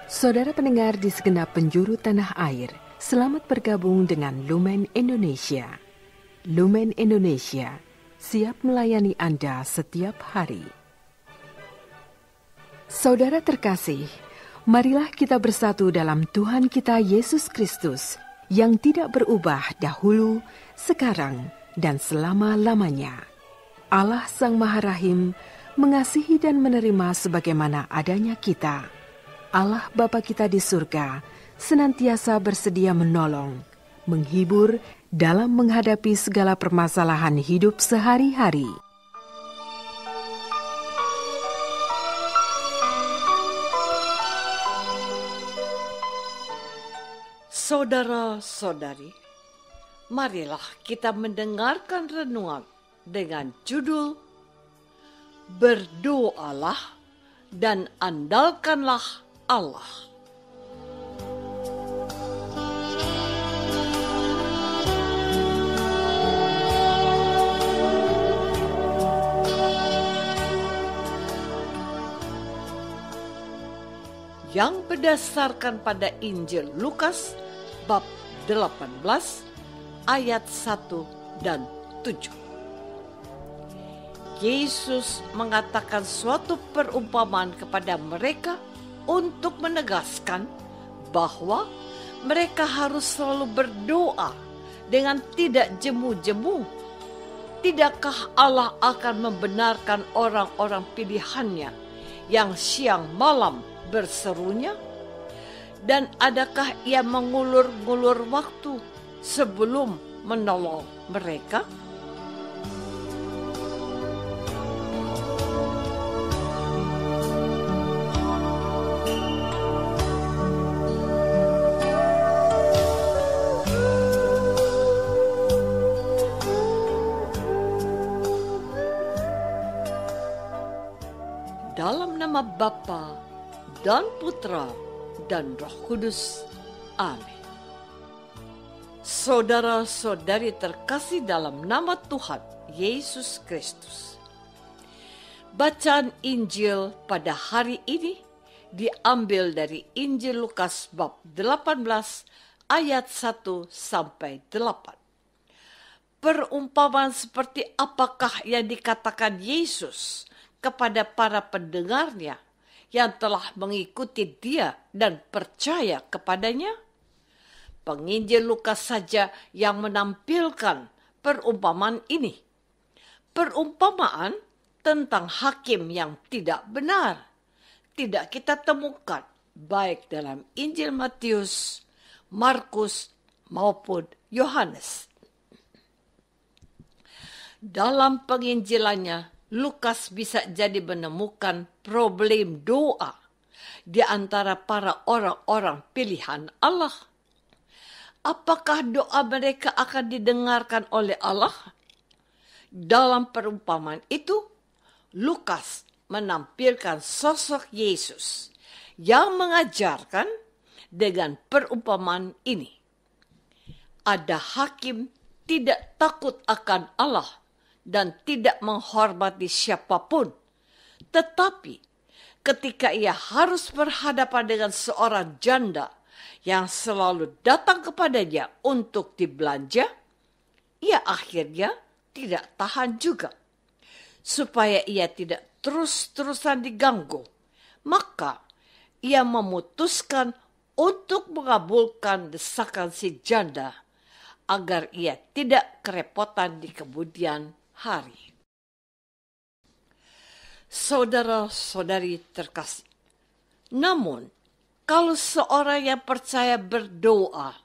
Saudara pendengar di segenap penjuru tanah air, selamat bergabung dengan Lumen Indonesia. Lumen Indonesia, siap melayani Anda setiap hari. Saudara terkasih, marilah kita bersatu dalam Tuhan kita Yesus Kristus yang tidak berubah dahulu, sekarang, dan selama-lamanya. Allah Sang Maha Rahim mengasihi dan menerima sebagaimana adanya kita. Allah Bapa kita di surga senantiasa bersedia menolong, menghibur dalam menghadapi segala permasalahan hidup sehari-hari. Saudara-saudari, marilah kita mendengarkan renungan dengan judul Berdoalah dan andalkanlah Allah. Yang berdasarkan pada Injil Lukas bab 18 ayat 1 dan 7. Yesus mengatakan suatu perumpamaan kepada mereka untuk menegaskan bahwa mereka harus selalu berdoa dengan tidak jemu-jemu. Tidakkah Allah akan membenarkan orang-orang pilihannya yang siang malam berserunya? Dan adakah ia mengulur-ngulur waktu sebelum menolong mereka? Dalam nama Bapa dan Putra dan Roh Kudus. Amin. Saudara-saudari terkasih dalam nama Tuhan Yesus Kristus. Bacaan Injil pada hari ini diambil dari Injil Lukas bab 18 ayat 1 sampai 8. Perumpamaan seperti apakah yang dikatakan Yesus kepada para pendengarnya yang telah mengikuti dia dan percaya kepadanya? Penginjil Lukas saja yang menampilkan perumpamaan ini. Perumpamaan tentang hakim yang tidak benar tidak kita temukan baik dalam Injil Matius, Markus maupun Yohanes. Dalam penginjilannya, Lukas bisa jadi menemukan problem doa di antara para orang-orang pilihan Allah. Apakah doa mereka akan didengarkan oleh Allah? Dalam perumpamaan itu, Lukas menampilkan sosok Yesus yang mengajarkan dengan perumpamaan ini. Ada hakim tidak takut akan Allah dan tidak menghormati siapapun. Tetapi ketika ia harus berhadapan dengan seorang janda yang selalu datang kepadanya untuk dibelanja, ia akhirnya tidak tahan juga. Supaya ia tidak terus-terusan diganggu, maka ia memutuskan untuk mengabulkan desakan si janda agar ia tidak kerepotan di kemudian hari. Saudara-saudari terkasih, namun kalau seorang yang percaya berdoa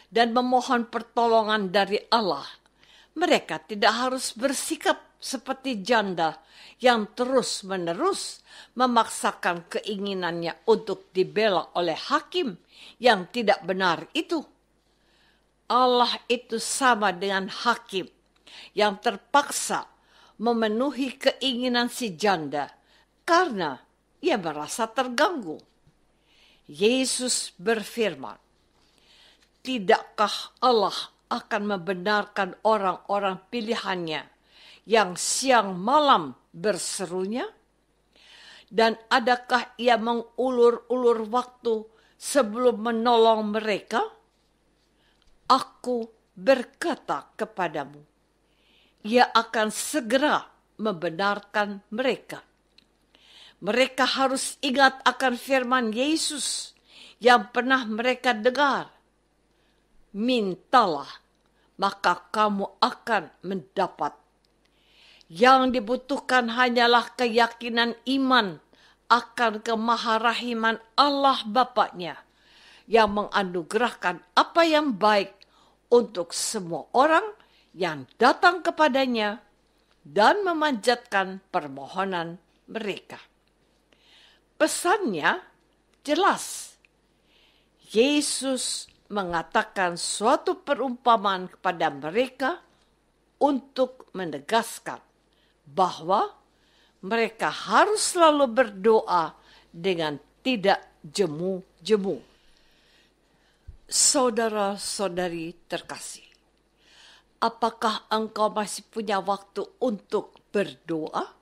dan memohon pertolongan dari Allah, mereka tidak harus bersikap seperti janda yang terus-menerus memaksakan keinginannya untuk dibela oleh hakim yang tidak benar itu. Allah itu sama dengan hakim yang terpaksa memenuhi keinginan si janda karena ia merasa terganggu. Yesus berfirman, "Tidakkah Allah akan membenarkan orang-orang pilihannya yang siang malam berserunya?" Dan adakah ia mengulur-ulur waktu sebelum menolong mereka? Aku berkata kepadamu, ia akan segera membenarkan mereka. Mereka harus ingat akan firman Yesus yang pernah mereka dengar. Mintalah, maka kamu akan mendapat. Yang dibutuhkan hanyalah keyakinan iman akan kemaharahiman Allah Bapaknya yang menganugerahkan apa yang baik untuk semua orang yang datang kepadanya dan memanjatkan permohonan mereka. Pesannya jelas. Yesus mengatakan suatu perumpamaan kepada mereka untuk menegaskan bahwa mereka harus selalu berdoa dengan tidak jemu-jemu. Saudara-saudari terkasih, apakah engkau masih punya waktu untuk berdoa?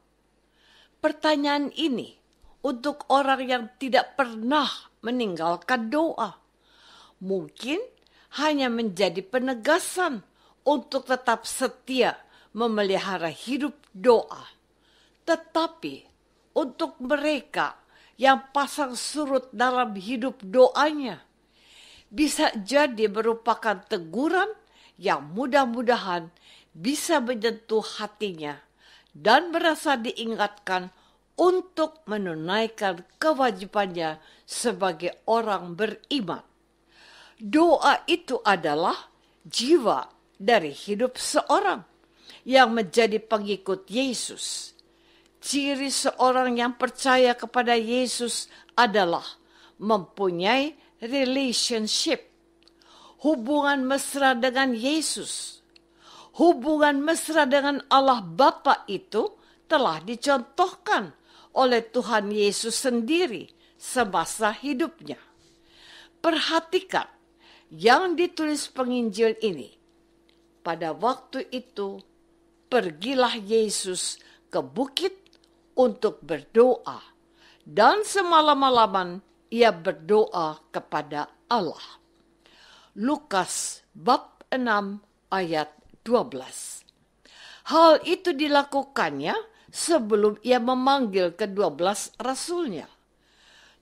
Pertanyaan ini untuk orang yang tidak pernah meninggalkan doa. Mungkin hanya menjadi penegasan untuk tetap setia memelihara hidup doa. Tetapi untuk mereka yang pasang surut dalam hidup doanya, bisa jadi merupakan teguran yang mudah-mudahan bisa menyentuh hatinya dan merasa diingatkan untuk menunaikan kewajibannya sebagai orang beriman. Doa itu adalah jiwa dari hidup seorang yang menjadi pengikut Yesus. Ciri seorang yang percaya kepada Yesus adalah mempunyai relationship, hubungan mesra dengan Yesus. Hubungan mesra dengan Allah Bapa itu telah dicontohkan oleh Tuhan Yesus sendiri semasa hidupnya. Perhatikan yang ditulis penginjil ini. Pada waktu itu, pergilah Yesus ke bukit untuk berdoa, dan semalam-malaman ia berdoa kepada Allah. Lukas bab 6 ayat 12. Hal itu dilakukannya sebelum ia memanggil ke-12 rasulnya.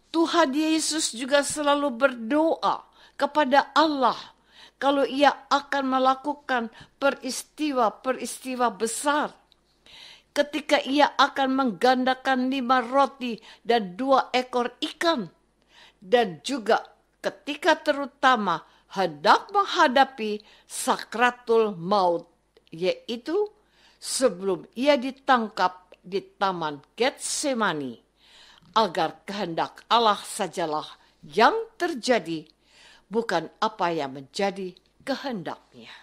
Tuhan Yesus juga selalu berdoa kepada Allah kalau ia akan melakukan peristiwa-peristiwa besar. Ketika ia akan menggandakan 5 roti dan 2 ekor ikan. Dan juga ketika terutama hendak menghadapi sakratul maut, yaitu sebelum ia ditangkap di Taman Getsemani, agar kehendak Allah sajalah yang terjadi, bukan apa yang menjadi kehendaknya.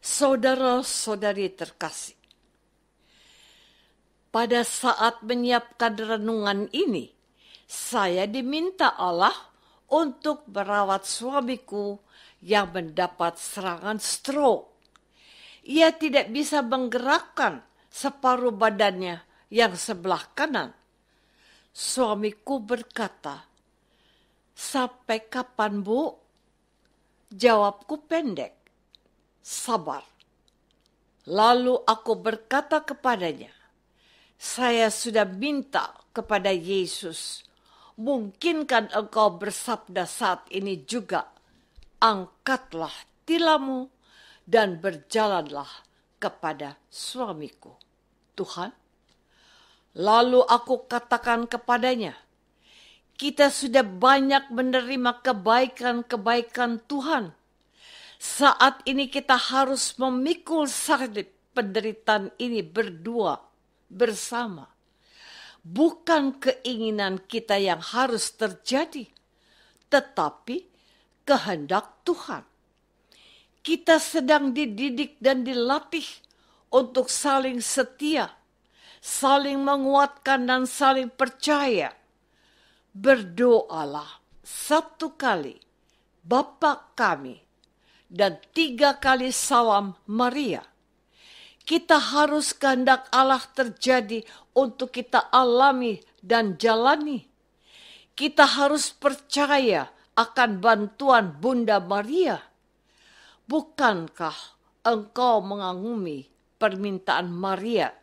Saudara-saudari terkasih, pada saat menyiapkan renungan ini, saya diminta Allah untuk merawat suamiku yang mendapat serangan stroke. Ia tidak bisa menggerakkan separuh badannya yang sebelah kanan. Suamiku berkata, "Sampai kapan, Bu?" Jawabku pendek, "Sabar." Lalu aku berkata kepadanya, "Saya sudah minta kepada Yesus, mungkinkan engkau bersabda saat ini juga, angkatlah tilammu dan berjalanlah kepada suamiku, Tuhan." Lalu aku katakan kepadanya, kita sudah banyak menerima kebaikan-kebaikan Tuhan. Saat ini kita harus memikul salib penderitaan ini berdua, bersama. Bukan keinginan kita yang harus terjadi, tetapi kehendak Tuhan. Kita sedang dididik dan dilatih untuk saling setia, saling menguatkan dan saling percaya. Berdoalah 1 kali, Bapa kami, dan 3 kali salam Maria. Kita harus kehendak Allah terjadi untuk kita alami dan jalani. Kita harus percaya akan bantuan Bunda Maria. Bukankah engkau mengagumi permintaan Maria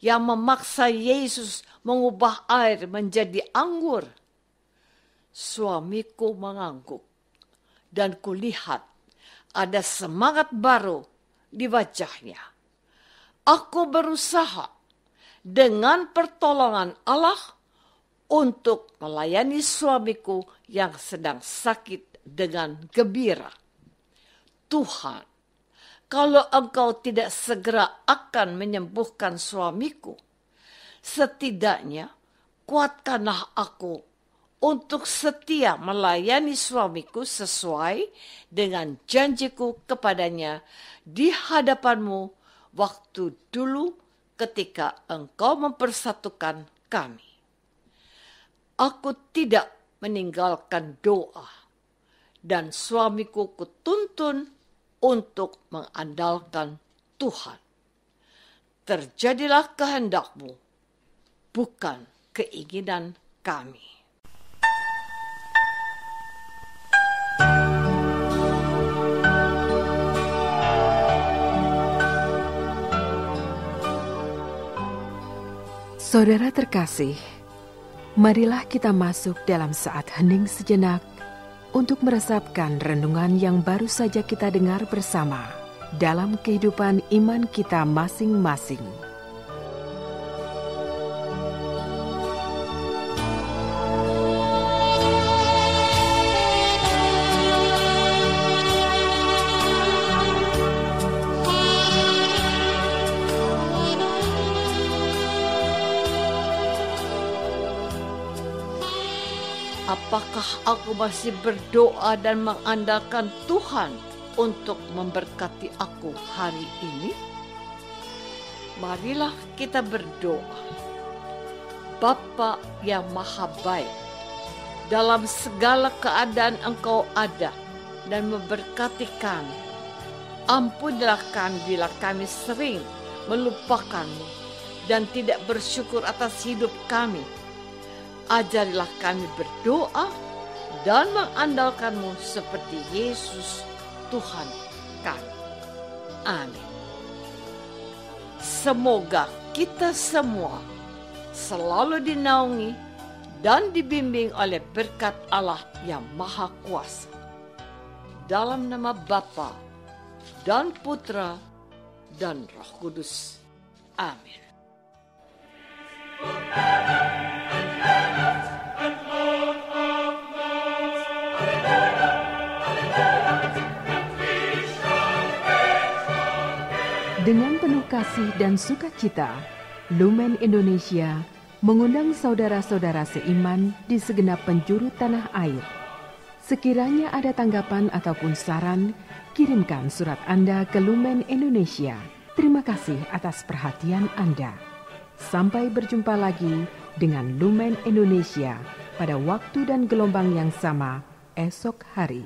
yang memaksa Yesus mengubah air menjadi anggur? Suamiku mengangguk dan kulihat ada semangat baru di wajahnya. Aku berusaha dengan pertolongan Allah untuk melayani suamiku yang sedang sakit dengan gembira. Tuhan, kalau engkau tidak segera akan menyembuhkan suamiku, setidaknya kuatkanlah aku untuk setia melayani suamiku sesuai dengan janjiku kepadanya di hadapanmu waktu dulu ketika engkau mempersatukan kami. Aku tidak meninggalkan doa, dan suamiku kutuntun untuk mengandalkan Tuhan. Terjadilah kehendakmu, bukan keinginan kami. Saudara terkasih, marilah kita masuk dalam saat hening sejenak untuk meresapkan renungan yang baru saja kita dengar bersama dalam kehidupan iman kita masing-masing. Apakah aku masih berdoa dan mengandalkan Tuhan untuk memberkati aku hari ini? Marilah kita berdoa. Bapa yang Maha Baik, dalam segala keadaan Engkau ada dan memberkati kami. Ampunilah kami bila kami sering melupakan-Mu dan tidak bersyukur atas hidup kami. Ajarilah kami berdoa dan mengandalkan-Mu seperti Yesus Tuhan kami. Amin. Semoga kita semua selalu dinaungi dan dibimbing oleh berkat Allah yang Maha Kuasa. Dalam nama Bapa dan Putra dan Roh Kudus. Amin. Dengan penuh kasih dan sukacita, Lumen Indonesia mengundang saudara-saudara seiman di segenap penjuru tanah air. Sekiranya ada tanggapan ataupun saran, kirimkan surat Anda ke Lumen Indonesia. Terima kasih atas perhatian Anda. Sampai berjumpa lagi dengan Lumen Indonesia pada waktu dan gelombang yang sama esok hari.